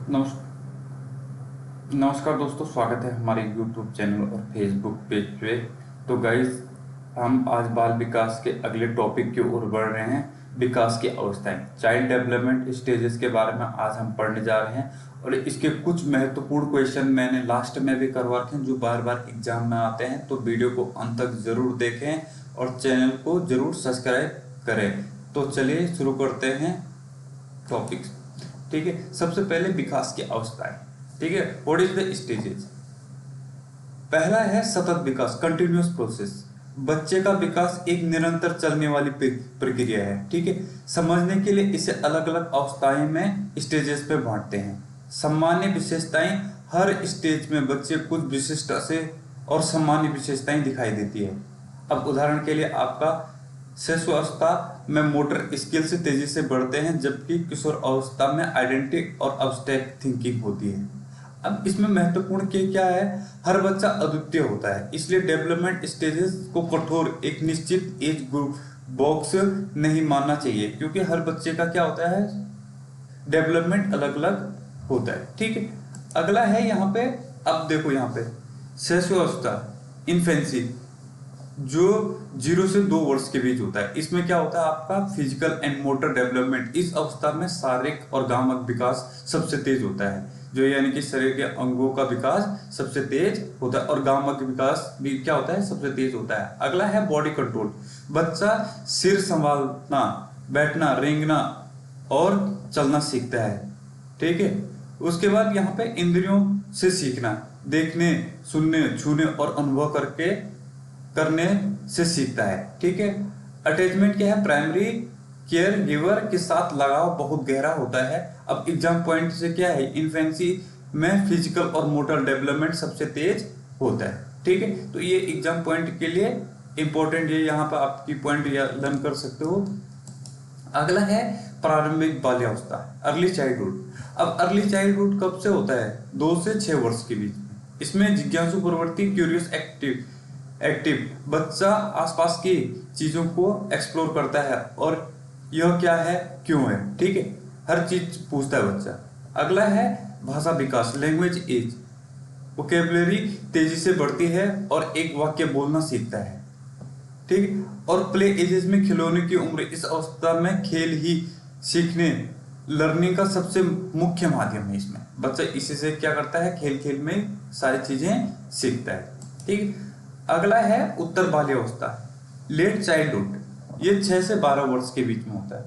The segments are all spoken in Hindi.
नमस्कार। नमस्कार दोस्तों, स्वागत है हमारे YouTube चैनल और Facebook पेज पे। तो गाइस, हम आज बाल विकास के अगले टॉपिक की ओर बढ़ रहे हैं। विकास की अवस्थाएं, चाइल्ड डेवलपमेंट स्टेजेस के बारे में आज हम पढ़ने जा रहे हैं। और इसके कुछ महत्वपूर्ण क्वेश्चन मैंने लास्ट में भी करवा रखे हैं जो बार बार एग्जाम में आते हैं। तो वीडियो को अंत तक जरूर देखें और चैनल को जरूर सब्सक्राइब करें। तो चलिए शुरू करते हैं टॉपिक्स। ठीक है, सबसे पहले विकास की अवस्थाएं। ठीक है, व्हाट इज द स्टेजेस। पहला है सतत विकास, कंटिन्यूअस प्रोसेस। बच्चे का विकास एक निरंतर चलने वाली प्रक्रिया है। ठीक है, समझने के लिए इसे अलग अलग अवस्थाएं में स्टेजेस पे बांटते हैं। सामान्य विशेषताएं, हर स्टेज में बच्चे कुछ विशिष्ट से और सामान्य विशेषताएं दिखाई देती है। अब उदाहरण के लिए आपका शिशुअवस्था में मोटर स्किल्स तेजी से बढ़ते हैं, जबकि किशोर अवस्था में आइडेंटिटी और अब्स्ट्रैक्ट थिंकिंग होती है। अब इसमें महत्वपूर्ण क्या है, हर बच्चा अद्वितीय होता है, इसलिए डेवलपमेंट स्टेजेस को कठोर एक निश्चित एज ग्रुप बॉक्स नहीं मानना चाहिए, क्योंकि हर बच्चे का क्या होता है, डेवलपमेंट अलग अलग होता है। ठीक है, अगला है यहाँ पे। अब देखो यहाँ पे शिशुअवस्था, इन्फेंसी, जो 0 से 2 वर्ष के बीच होता है। इसमें क्या होता है, आपका फिजिकल एंड मोटर डेवलपमेंट। इस अवस्था में शारीरिक और गामक विकास सबसे तेज होता है, जो यानी कि शरीर के अंगों का विकास सबसे तेज होता है और गामक विकास भी क्या होता है, सबसे तेज होता है। अगला है बॉडी कंट्रोल। बच्चा सिर संभालना, बैठना, रेंगना और चलना सीखता है। ठीक है, उसके बाद यहाँ पे इंद्रियों से सीखना, देखने, सुनने, छूने और अनुभव करने से सीखता है। ठीक है, अटैचमेंट क्या है, प्राइमरी केयर गिवर के साथ लगाव बहुत गहरा होता है। अब एग्जाम पॉइंट से क्या है, इन्फेंसी में फिजिकल और मोटर डेवलपमेंट सबसे तेज होता है। ठीक है, तो ये एग्जाम पॉइंट के लिए इंपॉर्टेंट, ये यहाँ पर आपकी पॉइंट लर्न कर सकते हो। अगला है प्रारंभिक बाल्यावस्था, अर्ली चाइल्डहुड। अब अर्ली चाइल्डहुड कब से होता है, 2 से 6 वर्ष के बीच में। इसमें जिज्ञासु प्रवृत्ति, क्यूरियस एक्टिव बच्चा आसपास की चीजों को एक्सप्लोर करता है और यह क्या है, क्यों है। ठीक है, हर चीज पूछता है बच्चा। अगला है भाषा विकास, लैंग्वेज एज। वोकेबलरी तेजी से बढ़ती है और एक वाक्य बोलना सीखता है। ठीक है, और प्ले एजेस में खिलौने की उम्र। इस अवस्था में खेल ही सीखने, लर्निंग का सबसे मुख्य माध्यम है। इसमें बच्चा इसी से क्या करता है, खेल खेल में सारी चीजें सीखता है। ठीक है, अगला है उत्तर बाल्यावस्था, लेट चाइल्डहुड। ये 6 से 12 वर्ष के बीच में होता है।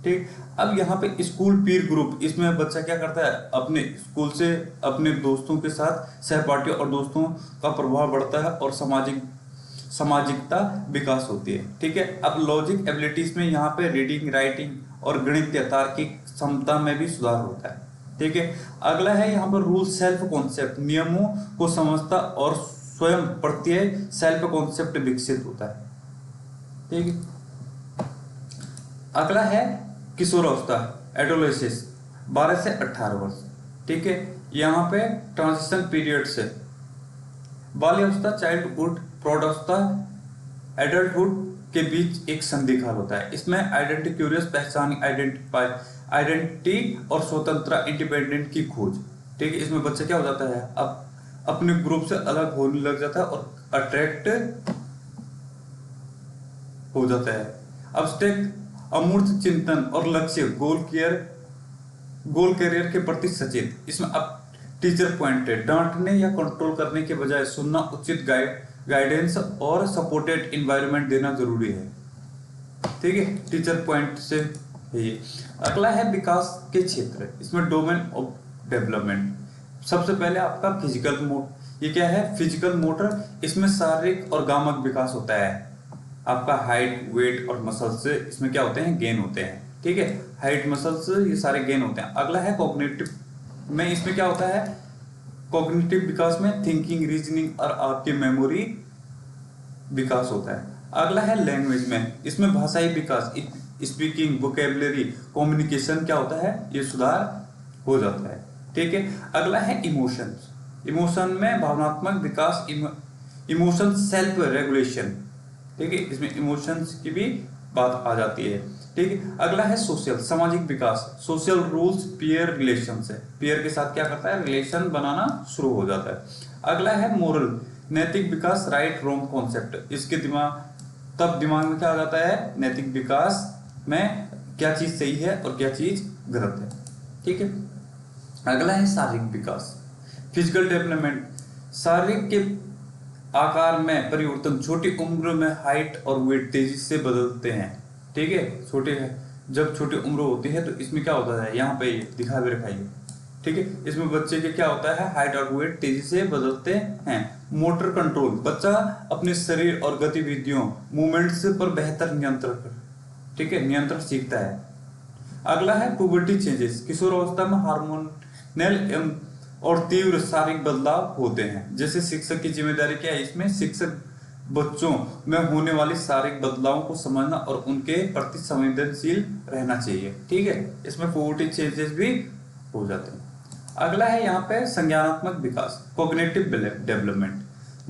ठीक, अब यहाँ पे स्कूल पीर ग्रुप, इसमें बच्चा क्या करता है, अपने स्कूल से अपने दोस्तों के साथ सहपाठियों और दोस्तों का प्रभाव बढ़ता है और सामाजिकता विकास होती है। ठीक है, अब लॉजिक एबिलिटीज में यहाँ पे रीडिंग, राइटिंग और गणित तार्किक क्षमता में भी सुधार होता है। ठीक है, अगला है यहाँ पर रूल, सेल्फ कॉन्सेप्ट, नियमों को समझता और स्वयं प्रत्यय सेल्फ कॉन्सेप्ट विकसित होता है। ठीक है, अगला है किशोरावस्था, एडोलेसेंस, 12 से 18 वर्ष। ठीक है, यहाँ पे ट्रांजिशन पीरियड से बाल्यावस्था, चाइल्डहुड, प्रौढ़ावस्था, एडल्टहुड के बीच एक संधि काल होता है। इसमें आइडेंटिटी, क्यूरियस, पहचान, आइडेंटिटी और स्वतंत्रता, इंडिपेंडेंट की खोज। ठीक है, इसमें बच्चा क्या हो जाता है, अब अपने ग्रुप से अलग होने लग जाता है और अट्रैक्ट हो जाता है। अब्स्ट्रैक्ट, अमूर्त चिंतन और लक्ष्य, गोल करियर के प्रति सचेत। इसमें अब टीचर पॉइंट है, डांटने या कंट्रोल करने के बजाय सुनना, उचित गाइडेंस और सपोर्टेड एनवायरनमेंट देना जरूरी है। ठीक है, टीचर पॉइंट से है ये। अगला है विकास के क्षेत्र, इसमें डोमेन ऑफ डेवलपमेंट। सबसे पहले आपका फिजिकल मोटर, ये क्या है, फिजिकल मोटर। इसमें शारीरिक और गामक विकास होता है। आपका हाइट, वेट और मसल्स इसमें क्या होते हैं, गेन होते हैं। ठीक है, हाइट, मसल्स ये सारे गेन होते हैं। अगला है कॉग्निटिव में, इसमें क्या होता है, कॉग्निटिव विकास में थिंकिंग, रीजनिंग और आपकी मेमोरी विकास होता है। अगला है लैंग्वेज में, इसमें भाषाई विकास, स्पीकिंग, वोकेबलरी, कम्युनिकेशन क्या होता है, ये सुधार हो जाता है। ठीक है, अगला है इमोशंस। इमोशन में भावनात्मक विकास, इमोशन सेल्फ रेगुलेशन। ठीक है, इसमें इमोशंस की भी बात आ जाती है। ठीक है। अगला है सोशल, सामाजिक विकास। सोशल रूल्स पीयर रिलेशन से, पीयर के साथ क्या करता है, रिलेशन बनाना शुरू हो जाता है। अगला है मोरल, नैतिक विकास, राइट रॉन्ग कॉन्सेप्ट। इसके दिमाग में क्या आ जाता है, नैतिक विकास में क्या चीज सही है और क्या चीज गलत है, ठीक है। अगला है शारीरिक विकास, फिजिकल डेवलपमेंट। शारीरिक के आकार में परिवर्तन, छोटी उम्र में हाइट और वेट तेजी से बदलते हैं, ठीक है। जब छोटी उम्र होती है तो इसमें क्या होता है, यहाँ पे दिखा भी रखा है, ठीक है। इसमें बच्चे के क्या होता है, हाइट और वेट तेजी से बदलते हैं। मोटर कंट्रोल, बच्चा अपने शरीर और गतिविधियों मूवमेंट्स पर बेहतर नियंत्रण, ठीक है, नियंत्रण सीखता है। अगला है पुबर्टी चेंजेस, किशोरावस्था में हार्मोनल और तीव्र शारीरिक बदलाव होते हैं। जैसे शिक्षक की जिम्मेदारी क्या है, इसमें शिक्षक बच्चों में होने वाली शारीरिक बदलावों को समझना और उनके प्रति संवेदनशील रहना चाहिए, ठीक है। इसमें पुबर्टी चेंजेस भी हो जाते हैं। अगला है यहाँ पे संज्ञानात्मक विकास, कॉग्निटिव डेवलपमेंट,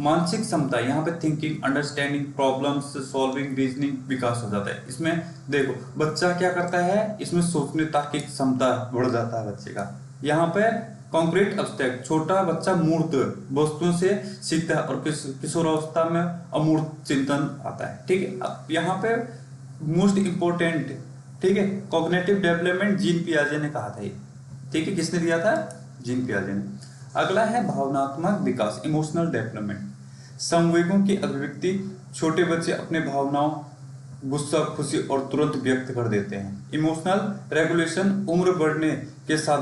मानसिक क्षमता। यहाँ पे thinking, understanding, problems solving, reasoning विकास हो जाता है। इसमें देखो बच्चा क्या करता है, इसमें सोचने तार्किक क्षमता बढ़ जाता है बच्चे का। यहाँ पे कॉन्क्रीट अब्स्ट्रैक्ट, छोटा बच्चा मूर्त वस्तुओं से सीखता है और किशोरावस्था में अमूर्त चिंतन आता है, ठीक है। अब यहाँ पे मोस्ट इंपोर्टेंट, ठीक है, कॉग्निटिव डेवलपमेंट जीन पियाजे ने कहा था ये, ठीक है। किसने दिया था, जीन पियाजे ने। अगला है भावनात्मक विकास, इमोशनल डेवलपमेंट, संवेगों की अभिव्यक्ति। छोटे बच्चे अपने भावनाओं, गुस्सा, खुशी और तुरंत व्यक्त कर देते हैं। इमोशनल रेगुलेशन, उम्र बढ़ने के साथ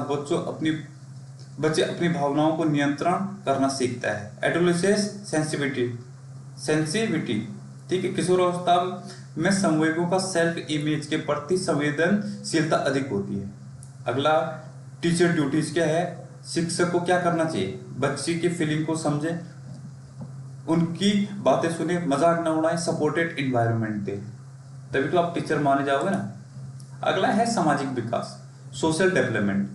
बच्चे अपनी भावनाओं को नियंत्रण करना सीखता है। एडोलेसेंस सेंसिटिविटी, ठीक है, किशोरावस्था में संवेगों का सेल्फ इमेज के प्रति संवेदनशीलता अधिक होती है। अगला टीचर ड्यूटीज क्या है, शिक्षक को क्या करना चाहिए, बच्चे की फीलिंग को समझे, उनकी बातें सुने, मजाक न उड़ाएं, सपोर्टेड इन्वायरमेंट दे, तभी तो आप टीचर माने जाओगे ना। अगला है सामाजिक विकास, सोशल डेवलपमेंट।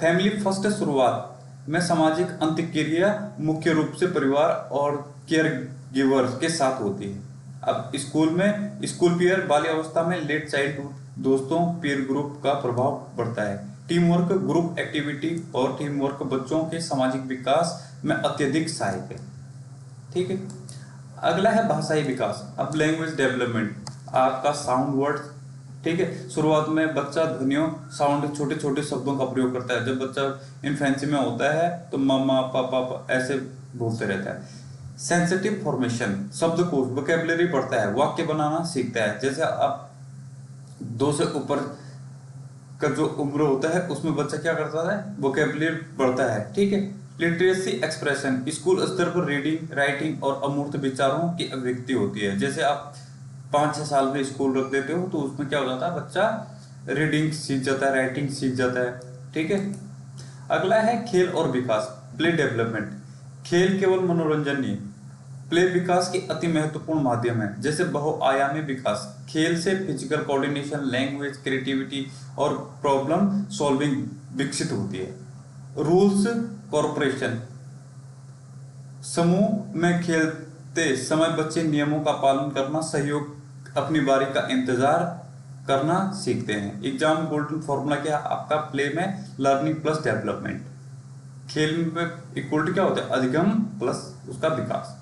फैमिली फर्स्ट, शुरुआत में सामाजिक अंतःक्रिया मुख्य रूप से परिवार और केयर गिवर्स के साथ होती है। अब स्कूल पीयर, बाल्यावस्था में लेट चाइल्डहुड, दोस्तों पीयर ग्रुप का प्रभाव पड़ता है। टीम वर्क, ग्रुप एक्टिविटी और टीम वर्क बच्चों के सामाजिक विकास में अत्यधिक सहायक है, ठीक है। अगला है भाषाई विकास, अब लैंग्वेज डेवलपमेंट, आपका साउंड वर्ड, ठीक है। शुरुआत में बच्चा ध्वनियों, साउंड, छोटे छोटे शब्दों का प्रयोग करता है। जब बच्चा इन्फेंसी में होता है तो मम्मा पापा ऐसे बोलते रहता है। सेंसिटिव फॉर्मेशन, शब्दकोश, वोकैबुलरी बढ़ता है, वाक्य बनाना सीखता है। जैसे आप 2 से ऊपर का जो उम्र होता है उसमें बच्चा क्या करता है, वोकैबुलरी बढ़ता है, ठीक है। लिटरेसी एक्सप्रेशन, स्कूल स्तर पर रीडिंग, राइटिंग और अमूर्त विचारों की अभिव्यक्ति होती है। जैसे आप 5-6 साल में स्कूल रख देते हो तो उसमें क्या हो जाता है, बच्चा रीडिंग सीख जाता है, राइटिंग सीख जाता है, ठीक है। अगला है खेल और विकास, प्ले डेवलपमेंट। खेल केवल मनोरंजन नहीं, प्ले विकास की अति महत्वपूर्ण माध्यम है। जैसे बहुआयामी विकास, खेल से फिजिकल कोऑर्डिनेशन, लैंग्वेज, क्रिएटिविटी और प्रॉब्लम सॉल्विंग विकसित होती है। रूल्स कॉर्पोरेशन, समूह में खेलते समय बच्चे नियमों का पालन करना, सहयोग, अपनी बारी का इंतजार करना सीखते हैं। एग्जाम गोल्डन फॉर्मूला क्या है आपका, प्ले में लर्निंग प्लस डेवलपमेंट, खेल में इक्वल क्या होता है, अधिगम प्लस उसका विकास,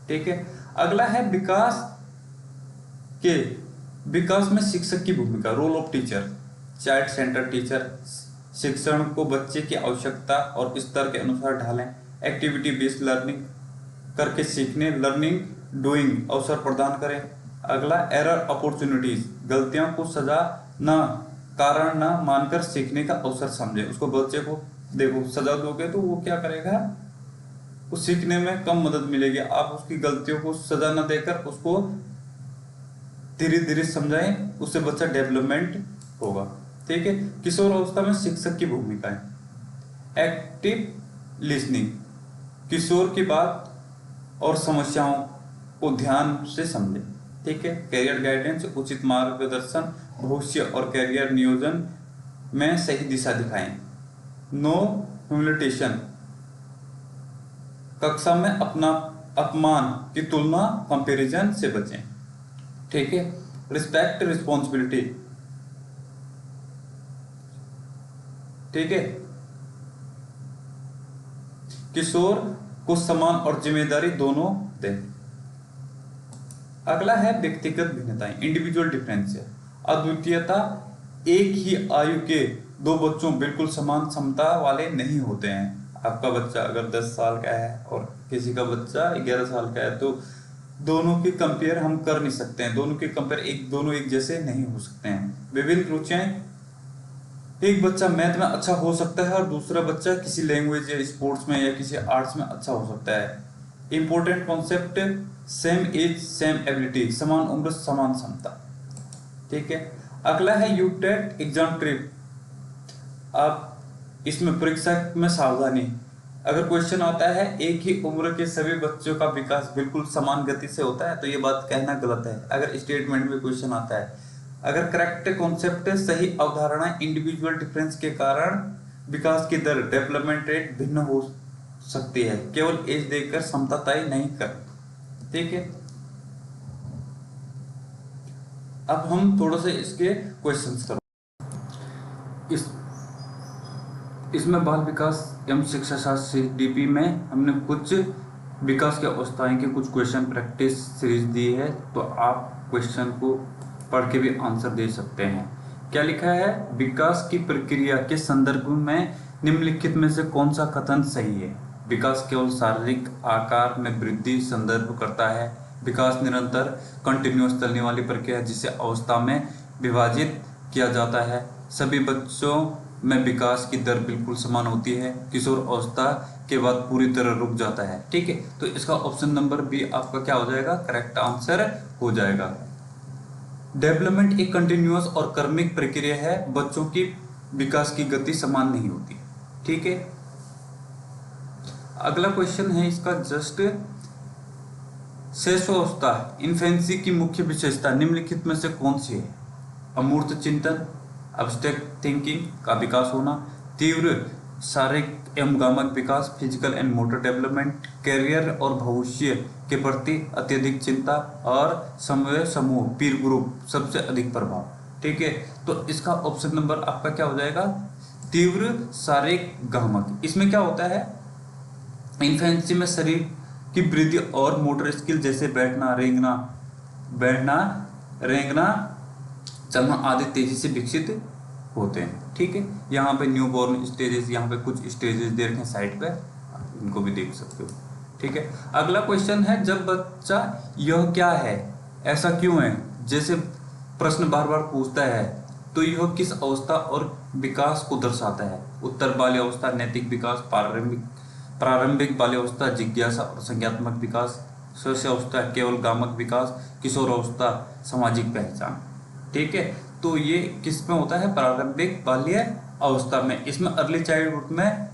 ठीक है। अगला है विकास में शिक्षक की भूमिका, role of teacher, child center teacher, शिक्षण को बच्चे की आवश्यकता और स्तर के अनुसार ढालें। एक्टिविटी बेस्ड लर्निंग करके सीखने, लर्निंग डूइंग अवसर प्रदान करें। अगला एरर अपॉर्चुनिटीज, गलतियों को सजा न, कारण न मानकर सीखने का अवसर समझे। उसको बच्चे को देखो सजा दोगे तो वो क्या करेगा, उस सीखने में कम मदद मिलेगी। आप उसकी गलतियों को सजा न देकर उसको धीरे धीरे समझाएं, उससे बच्चा डेवलपमेंट होगा, ठीक है। किशोर अवस्था में शिक्षक की भूमिका है एक्टिव लिसनिंग, किशोर की बात और समस्याओं को ध्यान से समझें, ठीक है। कैरियर गाइडेंस, उचित मार्गदर्शन, भविष्य और कैरियर नियोजन में सही दिशा दिखाएं। नो ह्यूमिलिटेशन, कक्षा में अपना अपमान की तुलना, कंपैरिजन से बचें, ठीक है। रिस्पेक्ट, रिस्पॉन्सिबिलिटी, ठीक है। किशोर को सम्मान और जिम्मेदारी दोनों दे। अगला है व्यक्तिगत भिन्नताएं, इंडिविजुअल डिफरेंस, अद्वितीयता। एक ही आयु के दो बच्चों बिल्कुल समान क्षमता वाले नहीं होते हैं। आपका बच्चा अगर 10 साल का है और किसी का बच्चा 11 साल का है तो दोनों की कंपेयर हम कर नहीं सकते हैं, दोनों की कंपेयर दोनों एक जैसे नहीं हो सकते हैं। विभिन्न रुचियां, एक बच्चा मैथ में अच्छा हो सकता है और दूसरा बच्चा किसी लैंग्वेज या स्पोर्ट्स में या किसी आर्ट्स में अच्छा हो सकता है। Important concept, same age same ability, समान उम्र समान क्षमता, ठीक है। अगला है यूटेट एग्जाम ट्रिप। आप इसमें परीक्षा में सावधानी, अगर क्वेश्चन आता है एक ही उम्र के सभी बच्चों का विकास बिल्कुल समान गति से होता है तो ये बात कहना गलत है। अगर स्टेटमेंट में क्वेश्चन आता है, अगर करेक्ट कॉन्सेप्ट, सही अवधारणा, इंडिविजुअल डिफरेंस के कारण विकास की दर, डेवलपमेंट रेट भिन्न हो सकती है, केवल एज देखकर क्षमता तय नहीं कर, ठीक है। अब हम थोड़ा से इसके क्वेश्चंस करो। इसमें बाल विकास एवं शिक्षा शास्त्र डीपी में हमने कुछ विकास के अवस्थाएं के कुछ क्वेश्चन प्रैक्टिस सीरीज दी है, तो आप क्वेश्चन को पढ़ के भी आंसर दे सकते हैं। क्या लिखा है, विकास की प्रक्रिया के संदर्भ में निम्नलिखित में से कौन सा कथन सही है। विकास केवल शारीरिक आकार में वृद्धि संदर्भ करता है। विकास निरंतर कंटिन्यूअस चलने वाली प्रक्रिया जिसे अवस्था में विभाजित किया जाता है। सभी बच्चों में विकास की दर बिल्कुल समान होती है। किशोर अवस्था के बाद पूरी तरह रुक जाता है, ठीक है। तो इसका ऑप्शन नंबर बी आपका क्या हो जाएगा, करेक्ट आंसर हो जाएगा। डेवलपमेंट एक कंटिन्यूअस और क्रमिक प्रक्रिया है, बच्चों की विकास की गति समान नहीं होती, ठीक है। अगला क्वेश्चन है इसका जस्ट, शैशवावस्था इन्फेंसी की मुख्य विशेषता निम्नलिखित में से कौन सी है। अमूर्त चिंतन, अब्स्ट्रैक्ट थिंकिंग का विकास होना, तीव्र शारीरिक एवं गामक विकास, physical and motor development, career और भविष्य के प्रति अत्यधिक चिंता, और समवय समूह पीर ग्रुप सबसे अधिक प्रभाव, ठीक है। तो इसका ऑप्शन नंबर आपका क्या हो जाएगा, तीव्र शारीरिक गामक। इसमें क्या होता है, इन्फेंसी में शरीर की वृद्धि और मोटर स्किल जैसे बैठना, रेंगना, चलना आदि तेजी से विकसित होते हैं, ठीक है। यहाँ पे न्यू बॉर्न स्टेजेस, यहाँ पे कुछ स्टेजेस दे रखे हैं साइड पे, इनको भी देख सकते हो, ठीक है। अगला क्वेश्चन है, जब बच्चा यह क्या है, ऐसा क्यों है जैसे प्रश्न बार बार पूछता है, तो यह किस अवस्था और विकास को दर्शाता है। उत्तर बाल्यावस्था, नैतिक विकास, प्रारंभिक बाल्यावस्था, जिज्ञासा और संज्ञात्मक विकास, शैशवावस्था केवल गामक विकास, किशोरावस्था सामाजिक पहचान, ठीक है। तो ये किस में होता है, प्रारंभिक बाल्य अवस्था में। इसमें अर्ली चाइल्डहुड में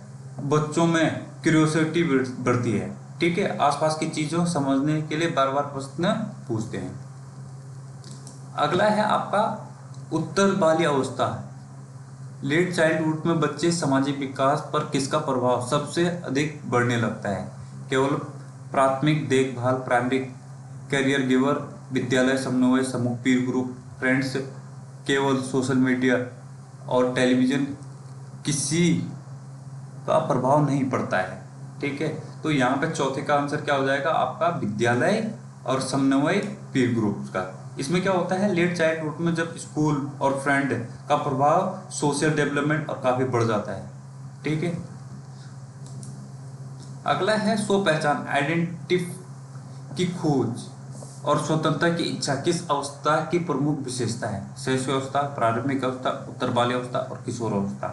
बच्चों में क्यूरियोसिटी बढ़ती है, ठीक है। आसपास की चीजों समझने के लिए बार बार प्रश्न पूछते हैं। अगला है आपका उत्तर बाल्य अवस्था, लेट चाइल्डहुड में बच्चे सामाजिक विकास पर किसका प्रभाव सबसे अधिक बढ़ने लगता है। केवल प्राथमिक देखभाल, प्राइमरी कैरियर गिवर, विद्यालय समन्वय समूह, पीर ग्रुप, फ्रेंड्स, केवल सोशल मीडिया और टेलीविजन, किसी का प्रभाव नहीं पड़ता है, ठीक है। तो यहाँ पे चौथे का आंसर क्या हो जाएगा आपका, विद्यालय और समन्वय पीर ग्रुप्स का। इसमें क्या होता है, लेट चाइल्डहुड में जब स्कूल और फ्रेंड का प्रभाव सोशल डेवलपमेंट और काफी बढ़ जाता है, ठीक है। अगला है स्व पहचान, आइडेंटिटी की खोज और स्वतंत्रता की इच्छा किस अवस्था की प्रमुख विशेषता है। शैशवावस्था, प्रारंभिक अवस्था, उत्तर बाल्यावस्था और किशोरावस्था,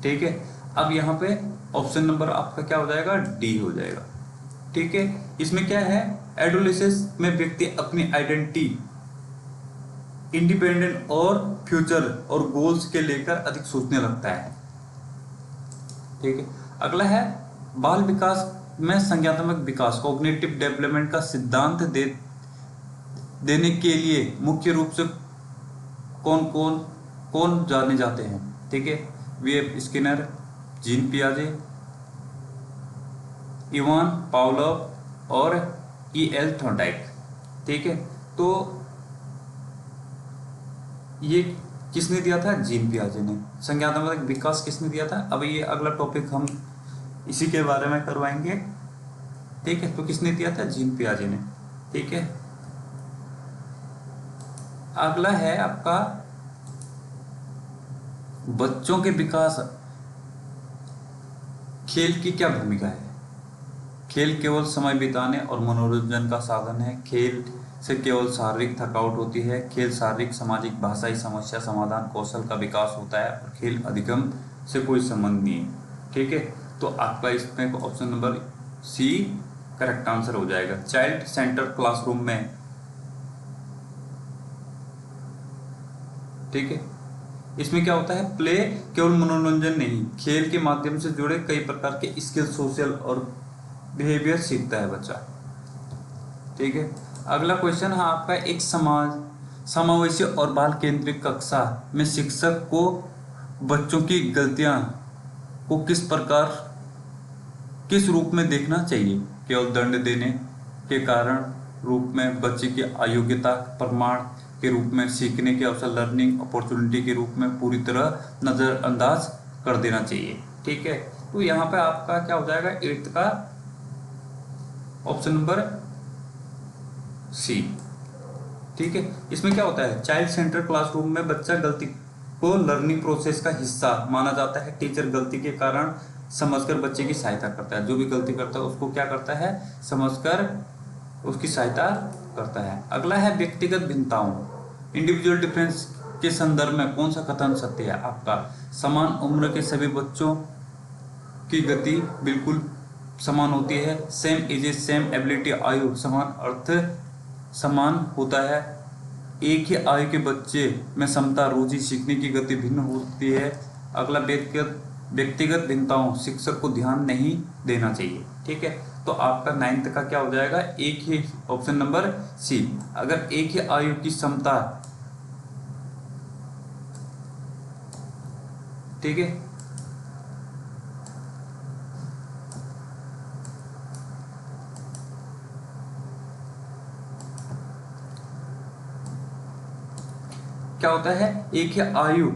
ठीक है। अब यहाँ पे ऑप्शन नंबर आपका क्या हो जाएगा, डी हो जाएगा, ठीक है। इसमें क्या है, एडोलेसेंस में व्यक्ति अपनी आइडेंटिटी, इंडिपेंडेंट और फ्यूचर और गोल्स के लेकर अधिक सोचने लगता है, ठीक है। अगला है बाल विकास में संज्ञानात्मक विकास, कॉग्निटिव डेवलपमेंट का सिद्धांत देने के लिए मुख्य रूप से कौन जाने जाते हैं, ठीक है। वी.एफ. स्किनर, जीन पियाजे, इवान पावलोव और E.L. थॉर्नडाइक, ठीक है। तो ये किसने दिया था? जीन पियाजे ने। संज्ञानात्मक विकास किसने दिया था? अब ये अगला टॉपिक हम इसी के बारे में करवाएंगे, ठीक है। तो किसने दिया था? जीन पियाजे ने, ठीक है। अगला है आपका बच्चों के विकास, खेल की क्या भूमिका है? खेल केवल समय बिताने और मनोरंजन का साधन है। खेल से केवल शारीरिक थकावट होती है। खेल शारीरिक, सामाजिक, भाषाई समस्या समाधान कौशल का विकास होता है और खेल अधिगम से कोई संबंध नहीं है, ठीक है। तो आपका इसमें option number C correct answer हो जाएगा। चाइल्ड सेंटर क्लासरूम में, ठीक है। इसमें क्या होता है? प्ले केवल मनोरंजन नहीं, खेल के माध्यम से जुड़े कई प्रकार के स्किल, सोशल और बिहेवियर सीखता है बच्चा, ठीक है। अगला क्वेश्चन है आपका, एक समावेशी और बाल केंद्रित कक्षा में शिक्षक को बच्चों की गलतियां को किस रूप में देखना चाहिए? केवल दंड देने के कारण रूप में, बच्चे की अयोग्यता प्रमाण के रूप में, सीखने के अवसर लर्निंग अपॉर्चुनिटी के रूप में, पूरी तरह नजरअंदाज कर देना चाहिए, ठीक है। तो यहाँ पे आपका क्या हो जाएगा? 8th का ऑप्शन नंबर सी, ठीक है। इसमें क्या होता है? चाइल्ड सेंटर क्लासरूम में बच्चा गलती को लर्निंग प्रोसेस का हिस्सा माना जाता है। टीचर गलती के कारण समझकर बच्चे की सहायता करता है। जो भी गलती करता है उसको क्या करता है? समझकर उसकी सहायता करता है। अगला है व्यक्तिगत भिन्नताओं, इंडिविजुअल डिफरेंस के संदर्भ में कौन सा कथन सत्य है? आपका समान उम्र के सभी बच्चों की गति बिल्कुल समान होती है। सेम एजेस सेम एबिलिटी, आयु समान अर्थ समान होता है। एक ही आयु के बच्चे में क्षमता, रुचि, सीखने की गति भिन्न होती है। अगला व्यक्तिगत भिन्नताओं शिक्षक को ध्यान नहीं देना चाहिए, ठीक है। तो आपका 9th का क्या हो जाएगा? एक ही ऑप्शन नंबर सी। अगर एक ही आयु की क्षमता, ठीक है, क्या होता है? एक ही आयु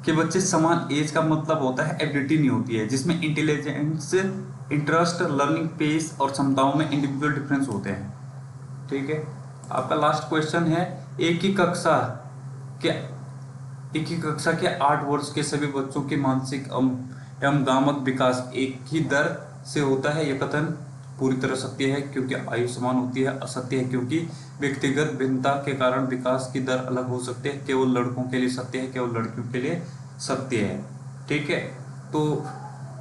के बच्चे समान एज का मतलब होता है एबिलिटी नहीं होती है, जिसमें इंटेलिजेंस, इंटरेस्ट, लर्निंग पेस और क्षमताओं में इंडिविजुअल डिफरेंस होते हैं, ठीक है। आपका लास्ट क्वेश्चन है, एक ही कक्षा के 8 वर्ष के सभी बच्चों के मानसिक एवं गामक विकास एक ही दर से होता है। यह कथन पूरी तरह सत्य है क्योंकि आयु समान होती है। असत्य है क्योंकि व्यक्तिगत भिन्नता के कारण विकास की दर अलग हो सकती है। केवल लड़कों के लिए सत्य है, केवल लड़कियों के लिए सत्य है, ठीक है। तो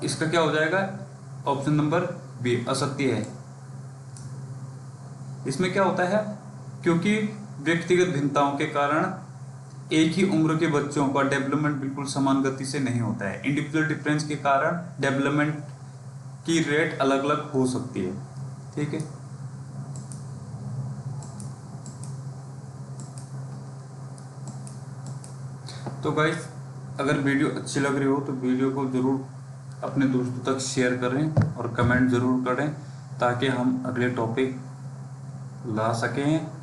इसका क्या हो जाएगा? ऑप्शन नंबर बी असत्य है। इसमें क्या होता है? क्योंकि व्यक्तिगत भिन्नताओं के कारण एक ही उम्र के बच्चों का डेवलपमेंट बिल्कुल समान गति से नहीं होता है। इंडिविजुअल डिफरेंस के कारण डेवलपमेंट की रेट अलग अलग हो सकती है, ठीक है। तो गाइस, अगर वीडियो अच्छी लग रही हो तो वीडियो को जरूर अपने दोस्तों तक शेयर करें और कमेंट जरूर करें ताकि हम अगले टॉपिक ला सकें